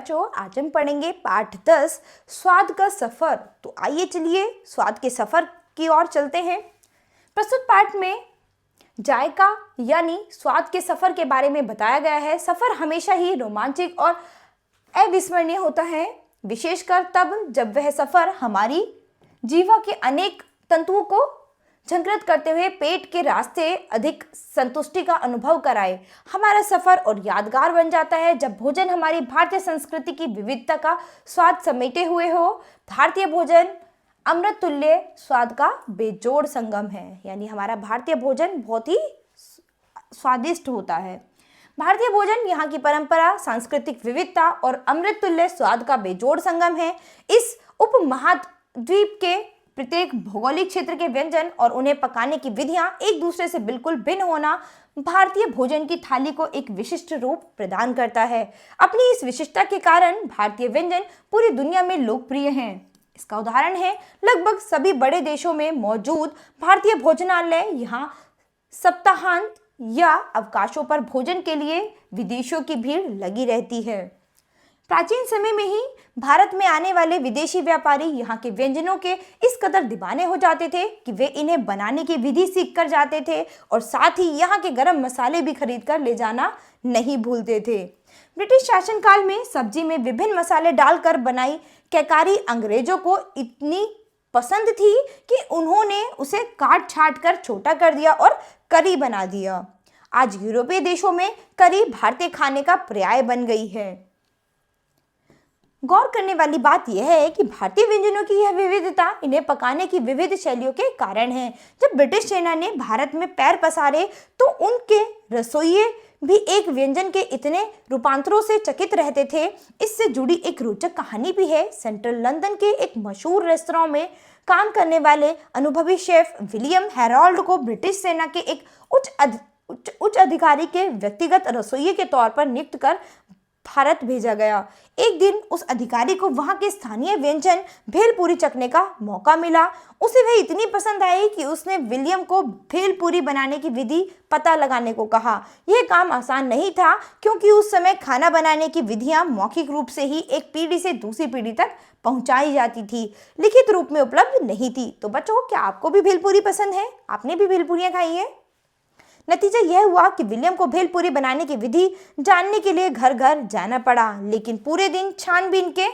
बच्चों, आज हम पढ़ेंगे पाठ 10 स्वाद का सफर। तो आइए चलिए स्वाद के सफर की ओर चलते हैं। प्रस्तुत पाठ में जायका यानी स्वाद के सफर के बारे में बताया गया है। सफर हमेशा ही रोमांचक और अविस्मरणीय होता है, विशेषकर तब जब वह सफर हमारी जीवा के अनेक तंतुओं को झंकृत करते हुए पेट के रास्ते अधिक संतुष्टि का अनुभव कराए। हमारा सफर और यादगार बन जाता है जब भोजन हमारी भारतीय संस्कृति की विविधता का स्वाद समेटे हुए हो। भारतीय भोजन अमृत तुल्य स्वाद का बेजोड़ संगम है, यानी हमारा भारतीय भोजन बहुत ही स्वादिष्ट होता है। भारतीय भोजन यहाँ की परंपरा, सांस्कृतिक विविधता और अमृत तुल्य स्वाद का बेजोड़ संगम है। इस उपमहाद्वीप के प्रत्येक भौगोलिक क्षेत्र के व्यंजन और उन्हें पकाने की विधियां एक दूसरे से बिल्कुल भिन्न होना भारतीय भोजन की थाली को एक विशिष्ट रूप प्रदान करता है। अपनी इस विशिष्टता के कारण भारतीय व्यंजन पूरी दुनिया में लोकप्रिय हैं। इसका उदाहरण है लगभग सभी बड़े देशों में मौजूद भारतीय भोजनालय। यहाँ सप्ताहांत या अवकाशों पर भोजन के लिए विदेशियों की भीड़ लगी रहती है। प्राचीन समय में ही भारत में आने वाले विदेशी व्यापारी यहाँ के व्यंजनों के इस कदर दीवाने हो जाते थे कि वे इन्हें बनाने की विधि सीख कर जाते थे और साथ ही यहाँ के गरम मसाले भी खरीद कर ले जाना नहीं भूलते थे। ब्रिटिश शासनकाल में सब्जी में विभिन्न मसाले डालकर बनाई कैकारी अंग्रेजों को इतनी पसंद थी कि उन्होंने उसे काट छाट कर छोटा कर दिया और करी बना दिया। आज यूरोपीय देशों में करी भारतीय खाने का पर्याय बन गई है। गौर करने वाली बात यह है कि भारतीय व्यंजनों की यह विविधता इन्हें पकाने की विविध शैलियों के कारण है। जब ब्रिटिश सेना ने भारत में पैर पसारे तो उनके रसोइये भी एक व्यंजन के इतने रूपांतरों से चकित रहते थे। इससे जुड़ी एक रोचक कहानी भी है। सेंट्रल लंदन के एक मशहूर रेस्तरां में काम करने वाले अनुभवी शेफ विलियम हैरोल्ड को ब्रिटिश सेना के एक उच्च अधिकारी के व्यक्तिगत रसोइये के तौर पर नियुक्त कर भारत भेजा गया। एक दिन उस अधिकारी को वहां के स्थानीय व्यंजन भेलपूरी चखने का मौका मिला। उसे वह इतनी पसंद आई कि उसने विलियम को भेलपूरी बनाने की विधि पता लगाने को कहा। यह काम आसान नहीं था क्योंकि उस समय खाना बनाने की विधियां मौखिक रूप से ही एक पीढ़ी से दूसरी पीढ़ी तक पहुंचाई जाती थी, लिखित रूप में उपलब्ध नहीं थी। तो बच्चों, क्या आपको भी भेलपूरी पसंद है? आपने भी भेलपूरियां खाई है? नतीजा यह हुआ कि विलियम को भेलपूरी बनाने की विधि जानने के लिए घर घर जाना पड़ा, लेकिन पूरे दिन छानबीन के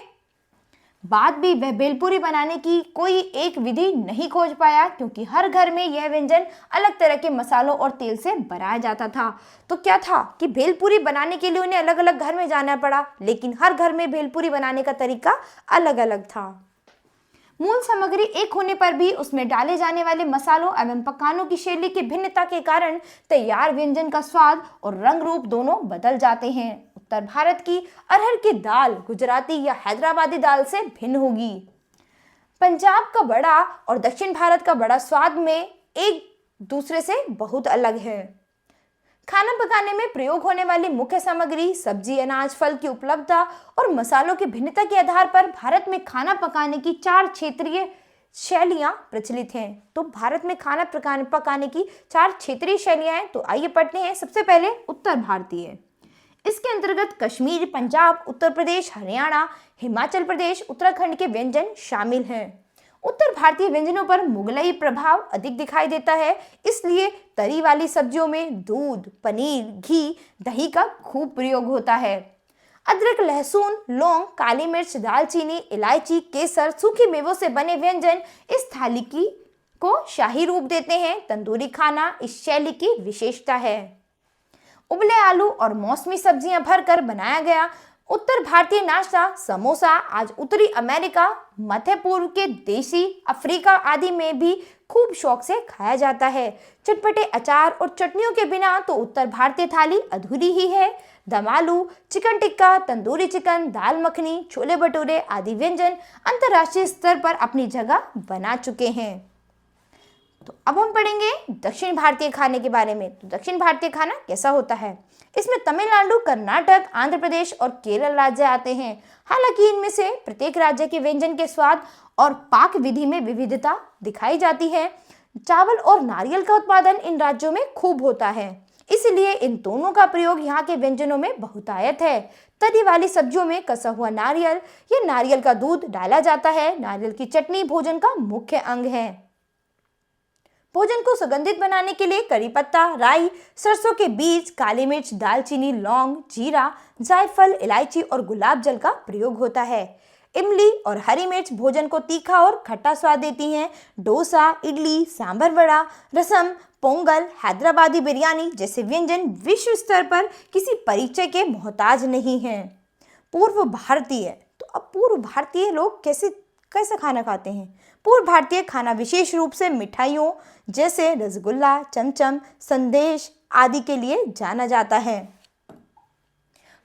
बाद भी वह भेलपूरी बनाने की कोई एक विधि नहीं खोज पाया, क्योंकि हर घर में यह व्यंजन अलग तरह के मसालों और तेल से बनाया जाता था। तो क्या था कि भेलपूरी बनाने के लिए उन्हें अलग अलग घर में जाना पड़ा, लेकिन हर घर में भेलपूरी बनाने का तरीका अलग अलग था। मूल सामग्री एक होने पर भी उसमें डाले जाने वाले मसालों एवं पकानों की शैली की भिन्नता के कारण तैयार व्यंजन का स्वाद और रंग रूप दोनों बदल जाते हैं। उत्तर भारत की अरहर की दाल गुजराती या हैदराबादी दाल से भिन्न होगी। पंजाब का बड़ा और दक्षिण भारत का बड़ा स्वाद में एक दूसरे से बहुत अलग है। खाना पकाने में प्रयोग होने वाली मुख्य सामग्री, सब्जी, अनाज, फल की उपलब्धता और मसालों की भिन्नता के आधार पर भारत में खाना पकाने की 4 क्षेत्रीय शैलियां प्रचलित हैं। तो भारत में खाना पकाने की 4 क्षेत्रीय शैलियां हैं। तो आइए पढ़ते हैं। सबसे पहले उत्तर भारतीय। इसके अंतर्गत कश्मीर, पंजाब, उत्तर प्रदेश, हरियाणा, हिमाचल प्रदेश, उत्तराखंड के व्यंजन शामिल हैं। उत्तर भारतीय व्यंजनों पर मुगलई प्रभाव अधिक दिखाई देता है, इसलिए तरी वाली सब्जियों में दूध, पनीर, घी, दही का खूब प्रयोग होता है। अदरक, लहसुन, लौंग, काली मिर्च, दालचीनी, इलायची, केसर, सूखे मेवों से बने व्यंजन इस थाली को शाही रूप देते हैं। तंदूरी खाना इस शैली की विशेषता है। उबले आलू और मौसमी सब्जियां भरकर बनाया गया उत्तर भारतीय नाश्ता समोसा आज उत्तरी अमेरिका, मध्य पूर्व के देशी अफ्रीका आदि में भी खूब शौक से खाया जाता है। चटपटे अचार और चटनियों के बिना तो उत्तर भारतीय थाली अधूरी ही है। दम आलू, चिकन टिक्का, तंदूरी चिकन, दाल मखनी, छोले भटूरे आदि व्यंजन अंतर्राष्ट्रीय स्तर पर अपनी जगह बना चुके हैं। तो अब हम पढ़ेंगे दक्षिण भारतीय खाने के बारे में। तो दक्षिण भारतीय खाना कैसा होता है? इसमें तमिलनाडु, कर्नाटक, आंध्र प्रदेश और केरल राज्य आते हैं। हालांकि इनमें से प्रत्येक राज्य के व्यंजन के स्वाद और पाक विधि में विविधता दिखाई जाती है। चावल और नारियल का उत्पादन इन राज्यों में खूब होता है। इसलिए इन दोनों का प्रयोग यहाँ के व्यंजनों में बहुतायत है। तरी वाली सब्जियों में कसा हुआ नारियल या नारियल का दूध डाला जाता है। नारियल की चटनी भोजन का मुख्य अंग है। भोजन को सुगंधित बनाने के लिए करी पत्ता, राई, सरसों के बीज, काली मिर्च, दालचीनी, लौंग, जीरा, जायफल, इलायची और गुलाब जल का प्रयोग होता है। इमली और हरी मिर्च भोजन को तीखा और खट्टा स्वाद देती हैं। डोसा, इडली, सांभर वड़ा, रसम, पोंगल, हैदराबादी बिरयानी जैसे व्यंजन विश्व स्तर पर किसी परिचय के मोहताज नहीं हैं। पूर्व भारतीय, तो अब पूर्व भारतीय लोग कैसे खाना खाते हैं? पूर्व भारतीय खाना विशेष रूप से मिठाइयों जैसे रसगुल्ला, चमचम, संदेश आदि के लिए जाना जाता है।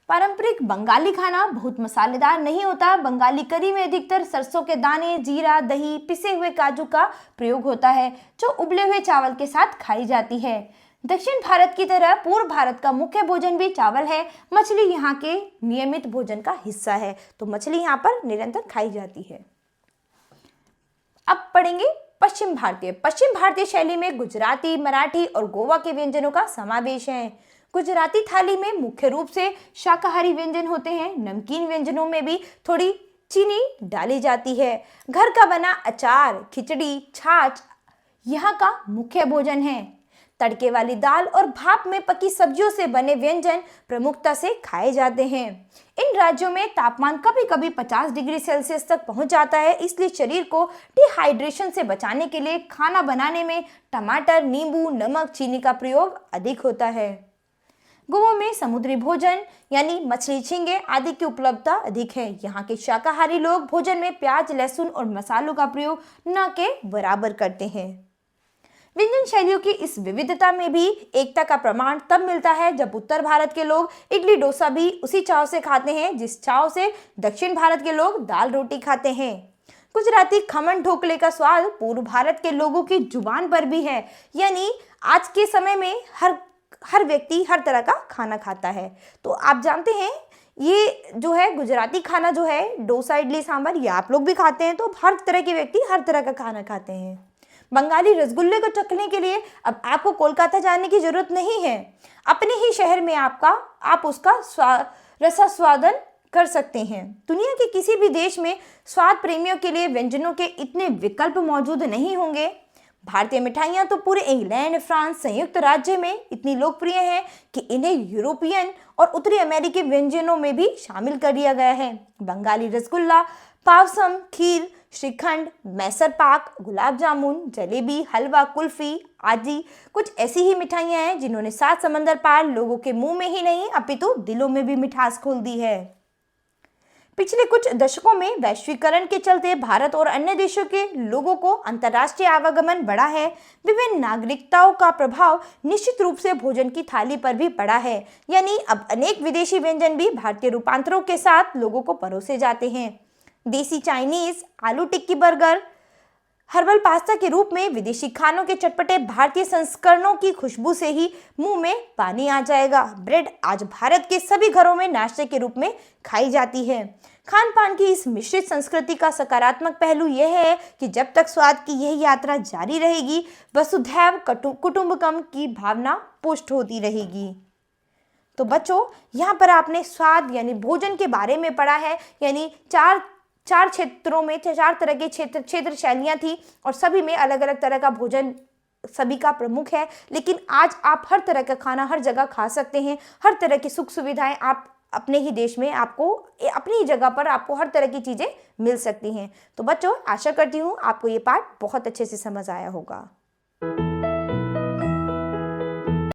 पारंपरिक बंगाली खाना बहुत मसालेदार नहीं होता। बंगाली करी में अधिकतर सरसों के दाने, जीरा, दही, पिसे हुए काजू का प्रयोग होता है, जो उबले हुए चावल के साथ खाई जाती है। दक्षिण भारत की तरह पूर्व भारत का मुख्य भोजन भी चावल है। मछली यहाँ के नियमित भोजन का हिस्सा है, तो मछली यहाँ पर निरंतर खाई जाती है। अब पढ़ेंगे पश्चिम भारतीय। पश्चिम भारतीय शैली में गुजराती, मराठी और गोवा के व्यंजनों का समावेश है। गुजराती थाली में मुख्य रूप से शाकाहारी व्यंजन होते हैं। नमकीन व्यंजनों में भी थोड़ी चीनी डाली जाती है। घर का बना अचार, खिचड़ी, छाछ यहाँ का मुख्य भोजन है। तड़के वाली दाल और भाप में पकी सब्जियों से बने व्यंजन प्रमुखता से खाए जाते हैं। इन राज्यों में तापमान कभी कभी 50 डिग्री सेल्सियस तक पहुंच जाता है, इसलिए शरीर को डिहाइड्रेशन से बचाने के लिए खाना बनाने में टमाटर, नींबू, नमक, चीनी का प्रयोग अधिक होता है। गोवा में समुद्री भोजन यानी मछली, झींगे आदि की उपलब्धता अधिक है। यहाँ के शाकाहारी लोग भोजन में प्याज, लहसुन और मसालों का प्रयोग न के बराबर करते हैं। व्यंजन शैलियों की इस विविधता में भी एकता का प्रमाण तब मिलता है जब उत्तर भारत के लोग इडली डोसा भी उसी चाव से खाते हैं जिस चाव से दक्षिण भारत के लोग दाल रोटी खाते हैं। गुजराती खमन ढोकले का स्वाद पूर्व भारत के लोगों की जुबान पर भी है, यानी आज के समय में हर व्यक्ति हर तरह का खाना खाता है। तो आप जानते हैं ये जो है गुजराती खाना जो है डोसा, इडली, सांभर, ये आप लोग भी खाते हैं, तो हर तरह के व्यक्ति हर तरह का खाना खाते हैं। बंगाली रसगुल्ले को चखने के लिए अब आपको कोलकाता जाने की जरूरत नहीं है। अपने ही शहर में आप उसका रसास्वादन कर सकते हैं। दुनिया के किसी भी देश में स्वाद प्रेमियों के लिए व्यंजनों के इतने विकल्प मौजूद नहीं होंगे। भारतीय मिठाइयाँ तो पूरे इंग्लैंड, फ्रांस, संयुक्त राज्य में इतनी लोकप्रिय हैं कि इन्हें यूरोपियन और उत्तरी अमेरिकी व्यंजनों में भी शामिल कर दिया गया है। बंगाली रसगुल्ला, पावसम, खीर, श्रीखंड, मैसर पाक, गुलाब जामुन, जलेबी, हलवा, कुल्फी आदि कुछ ऐसी ही मिठाइयाँ हैं जिन्होंने 7 समंदर पार लोगों के मुंह में ही नहीं अपितु दिलों में भी मिठास खोल दी है। पिछले कुछ दशकों में वैश्वीकरण के चलते भारत और अन्य देशों के लोगों को अंतर्राष्ट्रीय आवागमन बढ़ा है। विभिन्न नागरिकताओं का प्रभाव निश्चित रूप से भोजन की थाली पर भी पड़ा है, यानी अब अनेक विदेशी व्यंजन भी भारतीय रूपांतरों के साथ लोगों को परोसे जाते हैं। देसी चाइनीज, आलू टिक्की, बर्गर, हर्बल पास्ता के रूप में विदेशी खानों के चटपटे भारतीय संस्करणों की खुशबू से ही मुंह में पानी आ जाएगा। ब्रेड आज भारत के सभी घरों में नाश्ते के रूप में खाई जाती है। खान पान की इस मिश्रित संस्कृति का सकारात्मक पहलू यह है कि जब तक स्वाद की यह यात्रा जारी रहेगी, वसुधैव कुटुंबकम की भावना पुष्ट होती रहेगी। तो बच्चों, यहाँ पर आपने स्वाद यानी भोजन के बारे में पढ़ा है, यानी चार क्षेत्रों में 4 तरह के क्षेत्र शैलियाँ थी और सभी में अलग अलग तरह का भोजन सभी का प्रमुख है। लेकिन आज आप हर तरह का खाना हर जगह खा सकते हैं। हर तरह की सुख सुविधाएं आप अपने ही देश में आपको अपनी ही जगह पर आपको हर तरह की चीज़ें मिल सकती हैं। तो बच्चों, आशा करती हूँ आपको ये पाठ बहुत अच्छे से समझ आया होगा।